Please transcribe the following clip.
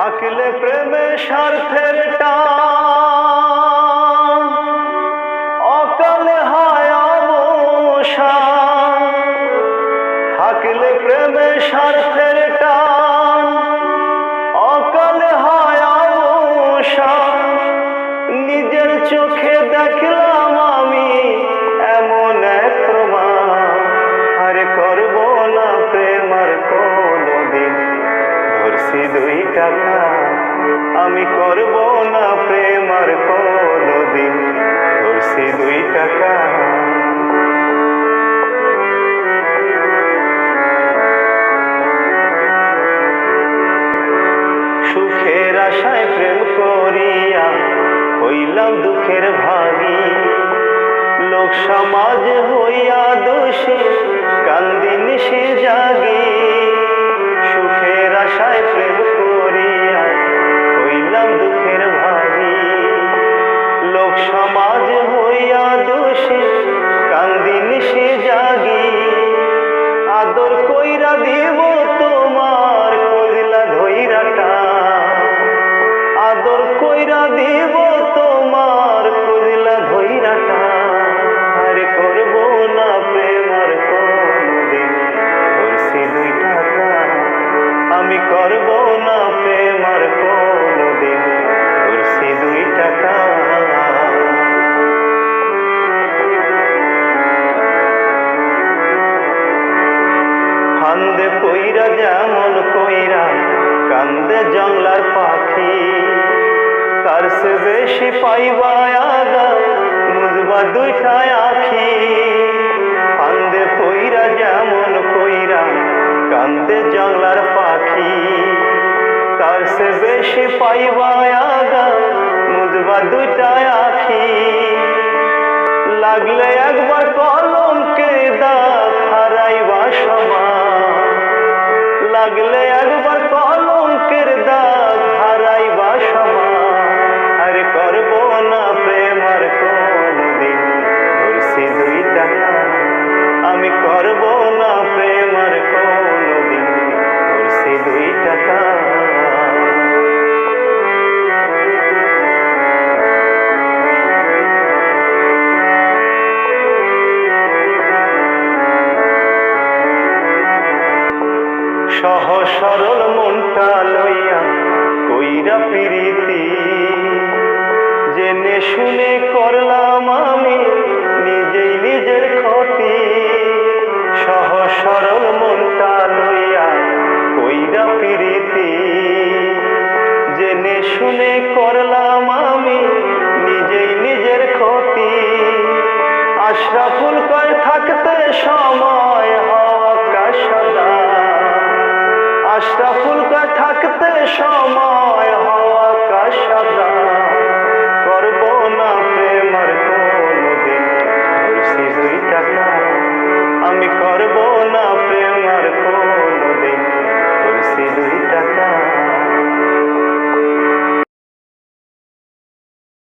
থাকলে প্রেমে স্বার্থের টান, অকালে হয় অবসান। থাকলে প্রেমে স্বার্থের টান, অকালে হয় অবসান। নিজের চোখে দেখলাম আমি এমন এক প্রমাণ, আরে করব না প্রেম আর কোনদিন। ধরছি 2 টাকা, আমি করব না প্রেম আর কোনদিন। ধরছি 2 টাকা। সুখের আশায় প্রেম করিয়া হইলাম দুঃখের ভাগী। লোক সমাজ হইয়া দোষী, কান্দি নিশি জাগি। সুখের আশায় প্রেম করিয়া হইলাম দুঃখের ভাগী। লোক সমাজ হইয়া দোষী, কান্দি নিশি জাগি। আদর কইরা দিব তোমার কইলা ধইরাটা, আদর কইরা দিব তোমার কইলা ধইরাটা। আরে করব না প্রেম আর কোনদিন। ধরছি 2 টাকা, আমি করব না প্রেম আর কোনদিন। ধরছি 2 টাকা। ফান্দে কইরা যেমন কইরা কান্দে জংলার পাখি, তার সে বেশি পাইবা আগা মুজবা 2টায় আখি। ফান্দে কইরা যেমন কইরা কান্দে জংলার পাখি, তার সে বেশি পাইবা আগা মুজবা 2টায় আখি। লাগলে একবার কলঙ্কের দাগ হারাইবা সমান, লাগলে একবার কলঙ্কের দাগ হারাইবা সমান। আরে করব না প্রেম আর কোনদিন। ধরছি 2 টাকা, আমি করব না প্রেম আর কোনদিন। ধরছি 2 টাকা। সহজ সরল মনটা লইয়া কইরা প্রীতি, জেনে শুনে করলাম আমি নিজেই নিজের ক্ষতি। সহজ সরল মনটা লইয়া কইরা প্রীতি, জেনে শুনে করলাম আমি নিজেই নিজের ক্ষতি। আশরাফুল কয় থাকতে সময় হওয়া সদা, আশরাফুল কয় থাকতে সময়